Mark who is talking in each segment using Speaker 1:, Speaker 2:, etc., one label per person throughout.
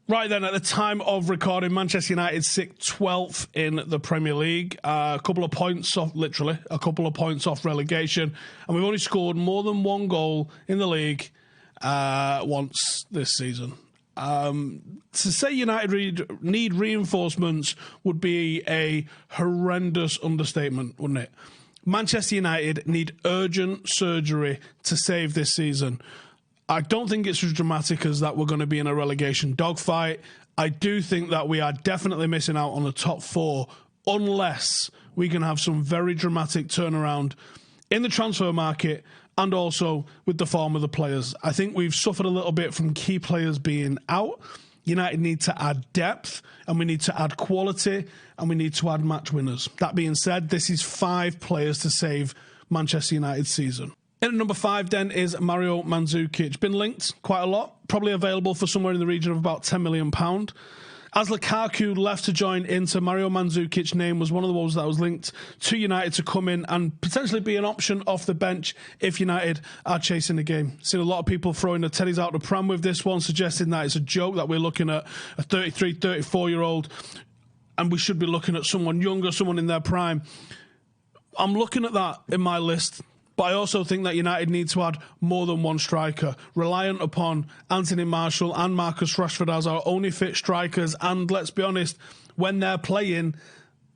Speaker 1: Right then, at the time of recording, Manchester United sit 12th in the Premier League, a couple of points off, literally, a couple of points off relegation, and we've only scored more than one goal in the league once this season. To say United need reinforcements would be a horrendous understatement, wouldn't it? Manchester United need urgent surgery to save this season. I don't think it's as dramatic as that we're going to be in a relegation dogfight. I do think that we are definitely missing out on the top four unless we can have some very dramatic turnaround in the transfer market and also with the form of the players. I think we've suffered a little bit from key players being out. United need to add depth and we need to add quality and we need to add match winners. That being said, this is 5 players to save Manchester United's season. In at number 5 then is Mario Mandzukic. Been linked quite a lot, probably available for somewhere in the region of about £10 million. As Lukaku left to join Inter, Mario Mandzukic's name was one of the ones that was linked to United to come in and potentially be an option off the bench if United are chasing the game. Seen a lot of people throwing the teddies out the pram with this one, suggesting that it's a joke, that we're looking at a 33, 34-year-old and we should be looking at someone younger, someone in their prime. I'm looking at that in my list. But I also think that United need to add more than one striker, reliant upon Anthony Martial and Marcus Rashford as our only fit strikers. And let's be honest, when they're playing,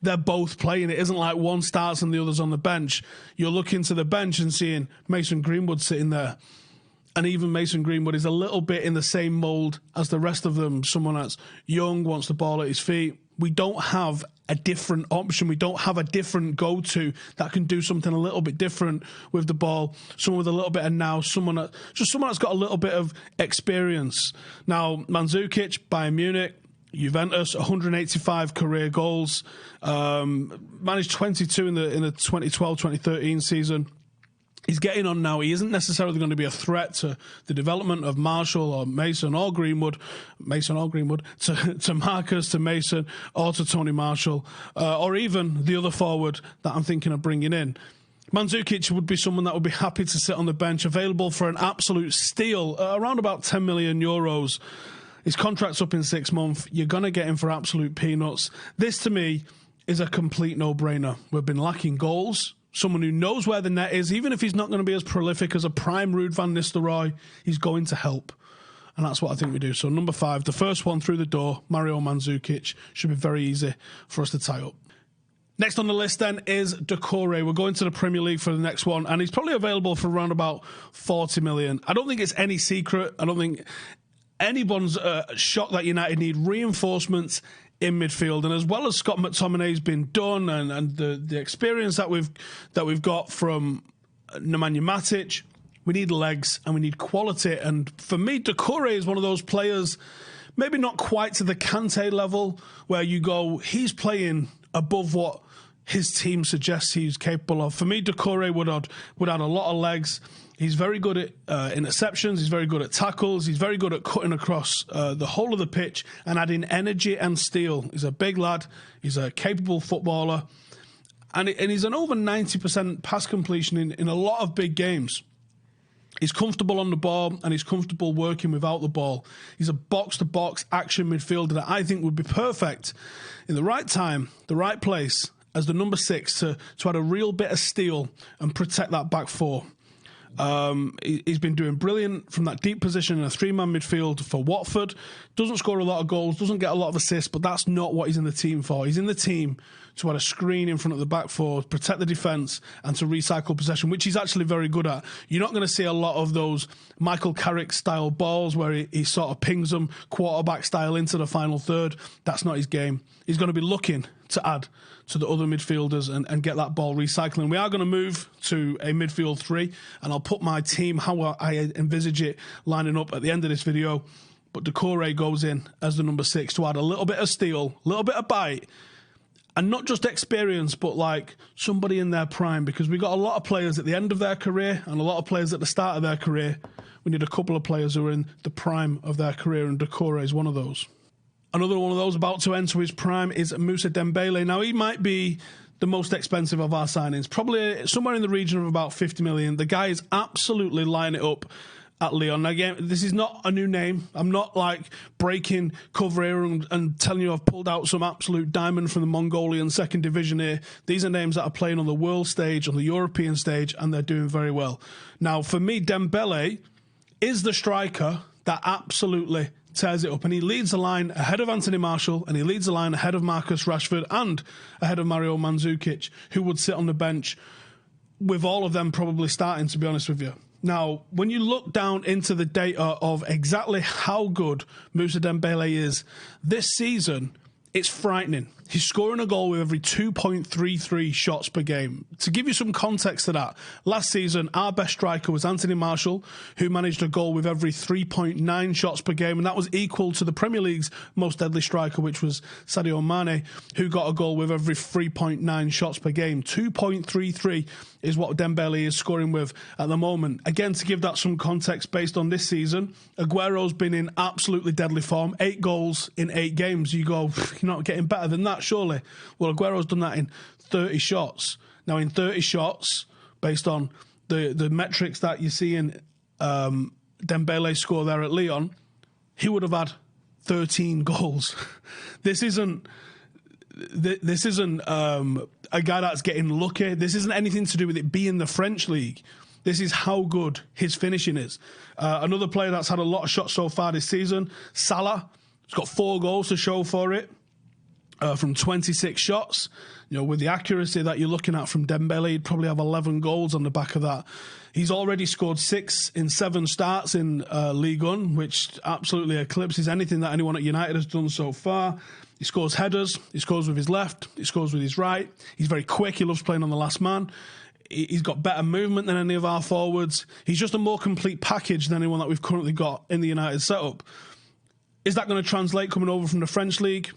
Speaker 1: they're both playing. It isn't like one starts and the other's on the bench. You're looking to the bench and seeing Mason Greenwood sitting there. And even Mason Greenwood is a little bit in the same mould as the rest of them. Someone that's young, wants the ball at his feet. We don't have a different option. We don't have a different go-to that can do something a little bit different with the ball. Someone with a little bit of now, someone that's got a little bit of experience. Now, Mandzukic, Bayern Munich, Juventus, 185 career goals, managed 22 in the 2012-2013 season. He's getting on now. He isn't necessarily going to be a threat to the development of Marshall or Mason or Greenwood, to Marcus, to Mason, or to Tony Marshall, or even the other forward that I'm thinking of bringing in. Mandzukic would be someone that would be happy to sit on the bench, available for an absolute steal, around about €10 million. His contract's up in 6 months. You're going to get him for absolute peanuts. This, to me, is a complete no-brainer. We've been lacking goals. Someone who knows where the net is, even if he's not going to be as prolific as a prime Ruud van Nistelrooy, he's going to help. And that's what I think we do. So number 5, the first one through the door, Mario Mandzukic, should be very easy for us to tie up. Next on the list then is Doucouré. We're going to the Premier League for the next one, and he's probably available for around about 40 million. I don't think it's any secret. I don't think anyone's shocked that United need reinforcements in midfield, and as well as Scott McTominay's been done, and the experience that we've got from Nemanja Matic, we need legs and we need quality. And for me, Doucouré is one of those players, maybe not quite to the Kante level, where you go, he's playing above what his team suggests he's capable of. For me, Doucouré would add a lot of legs. He's very good at interceptions. He's very good at tackles. He's very good at cutting across the whole of the pitch and adding energy and steel. He's a big lad. He's a capable footballer. And he's an over 90% pass completion in a lot of big games. He's comfortable on the ball and he's comfortable working without the ball. He's a box-to-box action midfielder that I think would be perfect in the right time, the right place, as the number 6 to add a real bit of steel and protect that back four. He's been doing brilliant from that deep position in a 3-man midfield for Watford. Doesn't score a lot of goals, doesn't get a lot of assists, but that's not what he's in the team for. He's in the team to add a screen in front of the back four, protect the defence, and to recycle possession, which he's actually very good at. You're not going to see a lot of those Michael Carrick-style balls where he sort of pings them quarterback-style into the final third. That's not his game. He's going to be looking to add to the other midfielders and get that ball recycling. We are going to move to a midfield 3, and I'll put my team, how I envisage it, lining up at the end of this video. But Doucouré goes in as the number 6 to add a little bit of steel, a little bit of bite, and not just experience, but like somebody in their prime, because we've got a lot of players at the end of their career and a lot of players at the start of their career. We need a couple of players who are in the prime of their career, and Doucouré is one of those. Another one of those about to enter his prime is MOUSSA DEMBÉLÉ. Now, he might be the most expensive of our signings, probably somewhere in the region of about 50 million. The guy is absolutely lining it up at Lyon. Again, this is not a new name. I'm not like breaking cover here and telling you I've pulled out some absolute diamond from the Mongolian second division here. These are names that are playing on the world stage, on the European stage, and they're doing very well. Now, for me, Dembélé is the striker that absolutely tears it up, and he leads the line ahead of Anthony Martial, and he leads the line ahead of Marcus Rashford and ahead of Mario Mandzukic, who would sit on the bench with all of them probably starting, to be honest with you. Now, when you look down into the data of exactly how good Moussa Dembélé is this season, it's frightening. He's scoring a goal with every 2.33 shots per game. To give you some context to that, last season, our best striker was Anthony Martial, who managed a goal with every 3.9 shots per game, and that was equal to the Premier League's most deadly striker, which was Sadio Mane, who got a goal with every 3.9 shots per game. 2.33 is what Dembélé is scoring with at the moment. Again, to give that some context based on this season, Aguero's been in absolutely deadly form. 8 goals in 8 games. You go, you're not getting better than that, surely. Well, Aguero's done that in 30 shots. Now, in 30 shots, based on the metrics that you see in Dembélé's score there at Lyon, he would have had 13 goals. This isn't a guy that's getting lucky. This isn't anything to do with it being the French league. This is how good his finishing is. Another player that's had a lot of shots so far this season, Salah, has got 4 goals to show for it from 26 shots. You know, with the accuracy that you're looking at from Dembélé, he'd probably have 11 goals on the back of that. He's already scored 6 in 7 starts in Ligue 1, which absolutely eclipses anything that anyone at United has done so far. He scores headers, he scores with his left, he scores with his right. He's very quick, he loves playing on the last man. He's got better movement than any of our forwards. He's just a more complete package than anyone that we've currently got in the United setup. Is that going to translate coming over from the French league?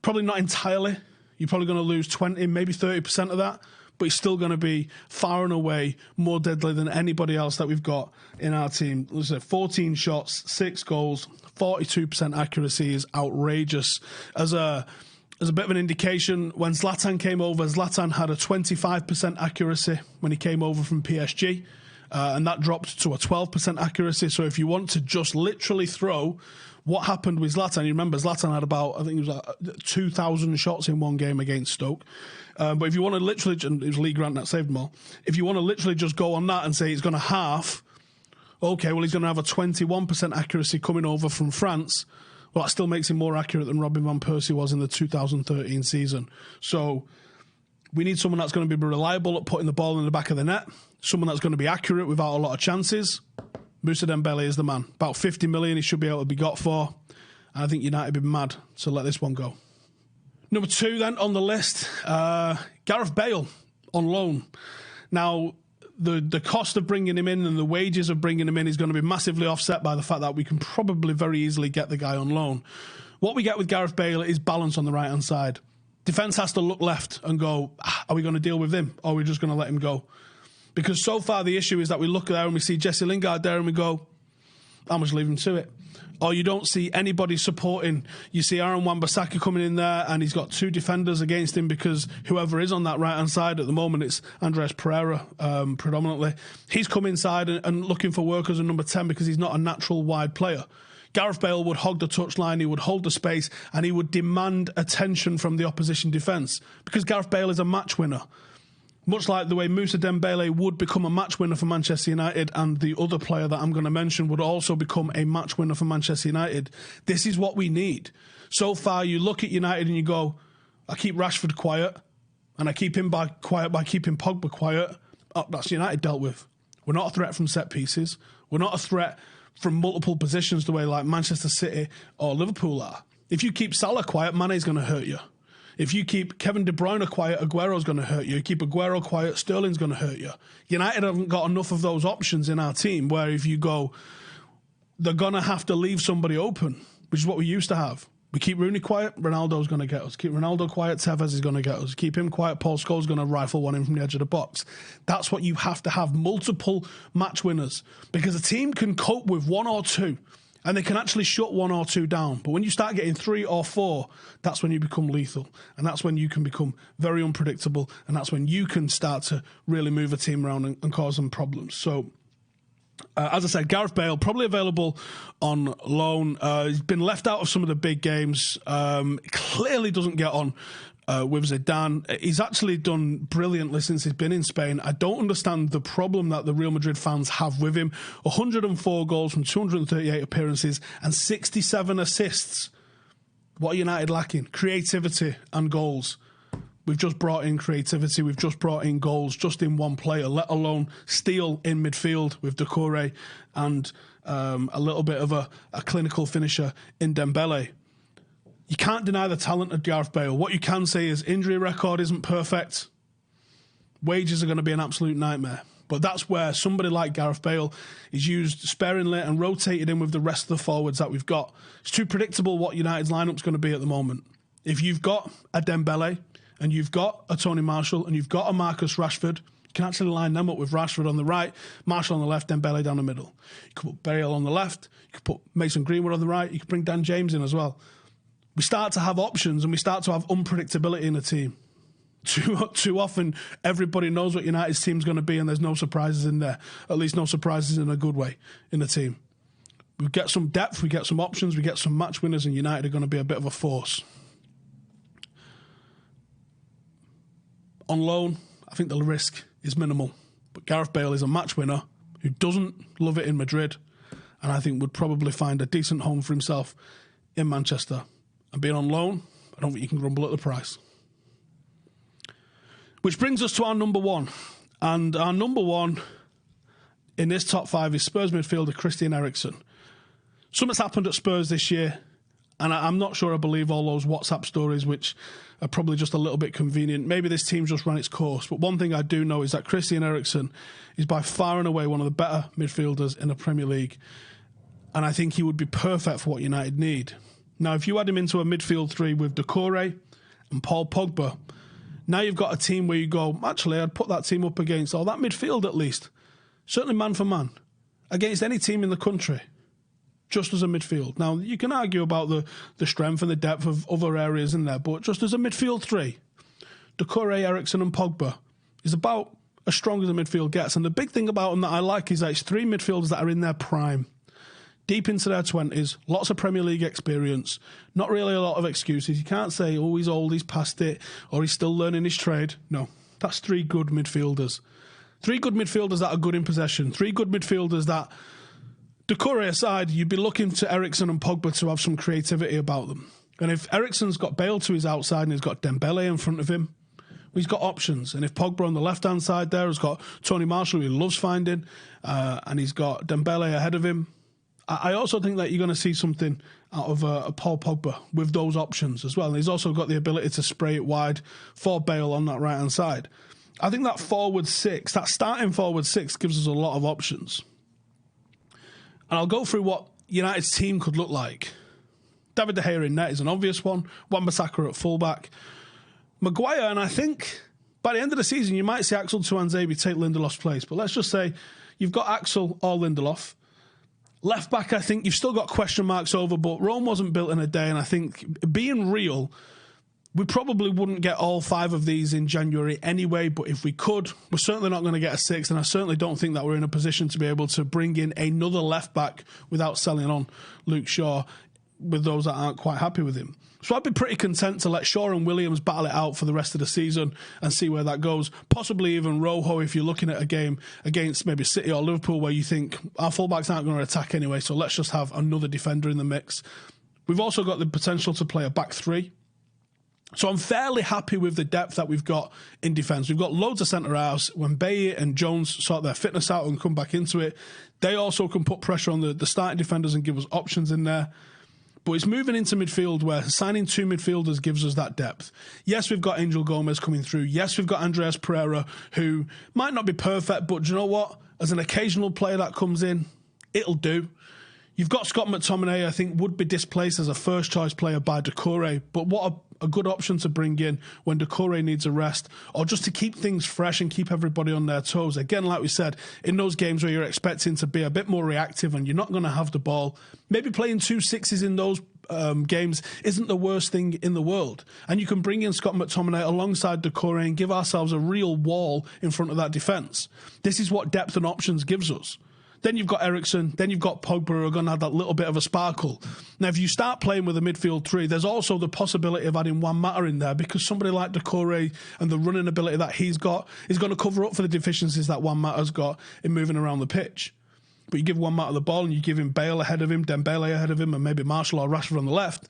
Speaker 1: Probably not entirely. You're probably going to lose 20, maybe 30% of that, but he's still going to be far and away more deadly than anybody else that we've got in our team. Listen, 14 shots, 6 goals, 42% accuracy is outrageous. As a bit of an indication, when Zlatan came over, Zlatan had a 25% accuracy when he came over from PSG, and that dropped to a 12% accuracy. So if you want to just literally throw what happened with Zlatan, you remember Zlatan had about, I think it was like 2,000 shots in one game against Stoke. But if you want to literally, and it was Lee Grant that saved them all, if you want to literally just go on that and say he's going to half, okay, well, he's going to have a 21% accuracy coming over from France. Well, that still makes him more accurate than Robin Van Persie was in the 2013 season. So we need someone that's going to be reliable at putting the ball in the back of the net, someone that's going to be accurate without a lot of chances. Moussa Dembélé is the man. About 50 million he should be able to be got for. And I think United would be mad to let this one go. Number 2 then on the list, Gareth Bale on loan. Now, the cost of bringing him in and the wages of bringing him in is going to be massively offset by the fact that we can probably very easily get the guy on loan. What we get with Gareth Bale is balance on the right-hand side. Defence has to look left and go, are we going to deal with him or are we just going to let him go? Because so far the issue is that we look there and we see Jesse Lingard there and we go, how much leave him to it? Or you don't see anybody supporting. You see Aaron Wan-Bissaka coming in there and he's got 2 defenders against him because whoever is on that right-hand side at the moment, it's Andres Pereira predominantly. He's come inside and looking for work as a number 10 because he's not a natural wide player. Gareth Bale would hog the touchline, he would hold the space, and he would demand attention from the opposition defence because Gareth Bale is a match winner. Much like the way Moussa Dembélé would become a match winner for Manchester United, and the other player that I'm going to mention would also become a match winner for Manchester United. This is what we need. So far, you look at United and you go, I keep Rashford quiet, and I keep him quiet by keeping Pogba quiet. Oh, that's United dealt with. We're not a threat from set pieces. We're not a threat from multiple positions the way like Manchester City or Liverpool are. If you keep Salah quiet, Mane's going to hurt you. If you keep Kevin De Bruyne quiet, Aguero's going to hurt you. You keep Aguero quiet, Sterling's going to hurt you. United haven't got enough of those options in our team where if you go, they're going to have to leave somebody open, which is what we used to have. We keep Rooney quiet, Ronaldo's going to get us. Keep Ronaldo quiet, Tevez is going to get us. Keep him quiet, Paul Scholes going to rifle one in from the edge of the box. That's what you have to have, multiple match winners, because a team can cope with 1 or 2. And they can actually shut 1 or 2 down. But when you start getting 3 or 4, that's when you become lethal. And that's when you can become very unpredictable. And that's when you can start to really move a team around and cause them problems. So As I said, Gareth Bale, probably available on loan. He's been left out of some of the big games. Clearly doesn't get on with Zidane. He's actually done brilliantly since he's been in Spain. I don't understand the problem that the Real Madrid fans have with him. 104 goals from 238 appearances and 67 assists. What are United lacking? Creativity and goals. We've just brought in creativity. We've just brought in goals just in one player, let alone steal in midfield with Doucouré and a little bit of a clinical finisher in Dembélé. You can't deny the talent of Gareth Bale. What you can say is injury record isn't perfect. Wages are going to be an absolute nightmare. But that's where somebody like Gareth Bale is used sparingly and rotated in with the rest of the forwards that we've got. It's too predictable what United's lineup's going to be at the moment. If you've got a Dembélé, and you've got a Tony Marshall, and you've got a Marcus Rashford, you can actually line them up with Rashford on the right, Marshall on the left, Dembélé down the middle. You could put Bale on the left, you could put Mason Greenwood on the right, you could bring Dan James in as well. We start to have options and we start to have unpredictability in the team. Too often, everybody knows what United's team's going to be and there's no surprises in there. At least no surprises in a good way in the team. We get some depth, we get some options, we get some match winners, and United are going to be a bit of a force. On loan, I think the risk is minimal. But Gareth Bale is a match winner who doesn't love it in Madrid and I think would probably find a decent home for himself in Manchester. And being on loan, I don't think you can grumble at the price. Which brings us to our number one. And our number one in this top five is Spurs midfielder Christian Eriksen. Something's happened at Spurs this year, and I'm not sure I believe all those WhatsApp stories, which are probably just a little bit convenient. Maybe this team's just run its course. But one thing I do know is that Christian Eriksen is by far and away one of the better midfielders in the Premier League. And I think he would be perfect for what United need. Now, if you add him into a midfield three with Doucouré and Paul Pogba, now you've got a team where you go, actually, I'd put that team up against, or that midfield at least, certainly man for man, against any team in the country, just as a midfield. Now, you can argue about the strength and the depth of other areas in there, but just as a midfield three, Doucouré, Eriksen and Pogba is about as strong as a midfield gets. And the big thing about them that I like is that it's three midfielders that are in their prime, deep into their 20s, lots of Premier League experience, not really a lot of excuses. You can't say, oh, he's old, he's past it, or he's still learning his trade. No, that's three good midfielders. Three good midfielders that are good in possession. Three good midfielders that, Doucouré aside, you'd be looking to Eriksen and Pogba to have some creativity about them. And if Eriksen's got Bale to his outside and he's got Dembélé in front of him, he's got options. And if Pogba on the left-hand side there has got Tony Marshall, who he loves finding, and he's got Dembélé ahead of him, I also think that you're going to see something out of Paul Pogba with those options as well. And he's also got the ability to spray it wide for Bale on that right-hand side. I think that forward six, that starting forward six, gives us a lot of options. And I'll go through what United's team could look like. David De Gea in net is an obvious one. Wan-Bissaka at fullback. Maguire, and I think by the end of the season you might see Axel Tuanzebe take Lindelof's place. But let's just say you've got Axel or Lindelof. Left back, I think you've still got question marks over, but Rome wasn't built in a day, and I think being real, we probably wouldn't get all five of these in January anyway, but if we could, we're certainly not going to get a sixth, and I certainly don't think that we're in a position to be able to bring in another left back without selling on Luke Shaw with those that aren't quite happy with him. So I'd be pretty content to let Shaw and Williams battle it out for the rest of the season and see where that goes. Possibly even Rojo if you're looking at a game against maybe City or Liverpool where you think our fullbacks aren't going to attack anyway, so let's just have another defender in the mix. We've also got the potential to play a back three. So I'm fairly happy with the depth that we've got in defence. We've got loads of centre-halves. When Baye and Jones sort their fitness out and come back into it, they also can put pressure on the starting defenders and give us options in there. But it's moving into midfield where signing two midfielders gives us that depth. Yes, we've got Angel Gomez coming through. Yes, we've got Andreas Pereira, who might not be perfect, but do you know what? As an occasional player that comes in, it'll do. You've got Scott McTominay, I think, would be displaced as a first-choice player by Doucouré, but what a good option to bring in when Doucouré needs a rest, or just to keep things fresh and keep everybody on their toes. Again, like we said, in those games where you're expecting to be a bit more reactive and you're not going to have the ball, maybe playing 2 6s in those games isn't the worst thing in the world. And you can bring in Scott McTominay alongside Doucouré and give ourselves a real wall in front of that defence. This is what depth and options gives us. Then you've got ERIKSEN. Then you've got Pogba, who are going to have that little bit of a sparkle. Now, if you start playing with a midfield three, there's also the possibility of adding Juan Mata in there, because somebody like Doucouré and the running ability that he's got is going to cover up for the deficiencies that Juan Mata's got in moving around the pitch. But you give Juan Mata the ball and you give him Bale ahead of him, Dembélé ahead of him, and maybe Martial or Rashford on the left,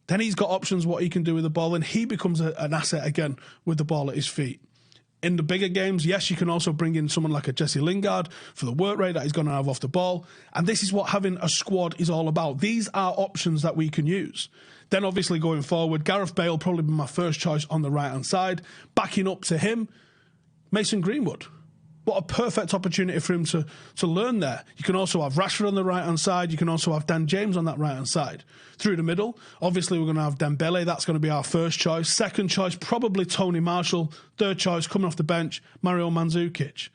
Speaker 1: then he's got options what he can do with the ball, and he becomes an asset again with the ball at his feet. In the bigger games, yes, you can also bring in someone like a Jesse Lingard for the work rate that he's going to have off the ball. And this is what having a squad is all about. These are options that we can use. Then obviously going forward, Gareth Bale probably be my first choice on the right-hand side. Backing up to him, Mason Greenwood. What a perfect opportunity for him to learn there. You can also have Rashford on the right-hand side. You can also have Dan James on that right-hand side. Through the middle, obviously we're going to have Dembélé. That's going to be our first choice. Second choice, probably Tony Martial. Third choice, coming off the bench, Mario Mandzukic.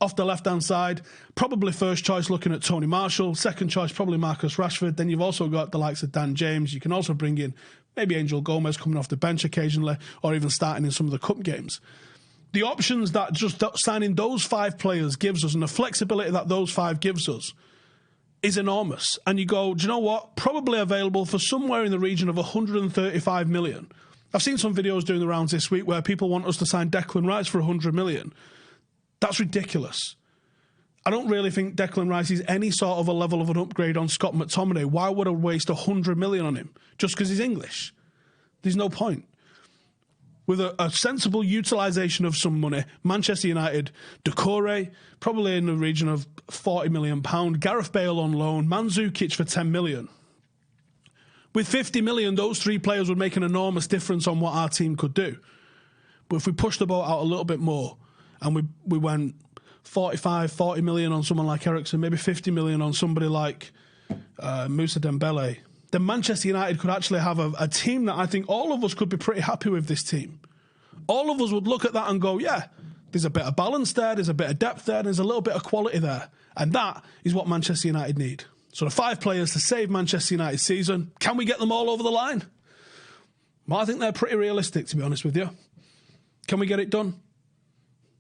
Speaker 1: Off the left-hand side, probably first choice looking at Tony Martial. Second choice, probably Marcus Rashford. Then you've also got the likes of Dan James. You can also bring in maybe Angel Gomez coming off the bench occasionally, or even starting in some of the cup games. The options that just signing those 5 players gives us, and the flexibility that those 5 gives us, is enormous. And you go, do you know what? Probably available for somewhere in the region of 135 million. I've seen some videos doing the rounds this week where people want us to sign Declan Rice for 100 million. That's ridiculous. I don't really think Declan Rice is any sort of a level of an upgrade on Scott McTominay. Why would I waste 100 million on him just because he's English? There's no point. With a sensible utilisation of some money, Manchester United, Doucouré, probably in the region of £40 million, Gareth Bale on loan, Mandzukic for 10 million. With 50 million, those 3 players would make an enormous difference on what our team could do. But if we push the boat out a little bit more, and we went 40 million on someone like ERIKSEN, maybe 50 million on somebody like MOUSSA Dembélé, then Manchester United could actually have a team that I think all of us could be pretty happy with this team. All of us would look at that and go, yeah, there's a bit of balance there, there's a bit of depth there, there's a little bit of quality there. And that is what Manchester United need. So the 5 players to save Manchester United's season, can we get them all over the line? Well, I think they're pretty realistic, to be honest with you. Can we get it done?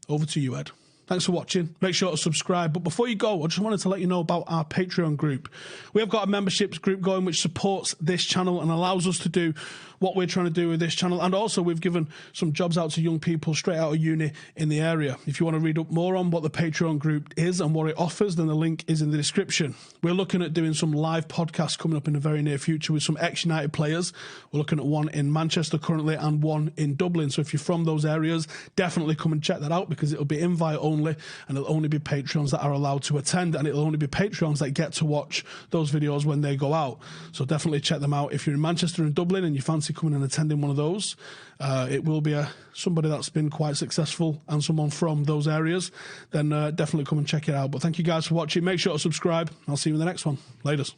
Speaker 1: Over to you, Ed. Thanks for watching. Make sure to subscribe. But before you go, I just wanted to let you know about our Patreon group. We have got a memberships group going which supports this channel and allows us to do what we're trying to do with this channel. And also we've given some jobs out to young people straight out of uni in the area. If you want to read up more on what the Patreon group is and what it offers, then the link is in the description. We're looking at doing some live podcasts coming up in the very near future with some ex-United players. We're looking at one in Manchester currently and one in Dublin. So if you're from those areas, definitely come and check that out, because it'll be invite only and it'll only be Patreons that are allowed to attend, and it'll only be Patreons that get to watch those videos when they go out. So definitely check them out. If you're in Manchester and Dublin and you fancy coming and attending one of those, it will be somebody that's been quite successful and someone from those areas, then definitely come and check it out. But thank you guys for watching. Make sure to subscribe. I'll see you in the next one. Laters.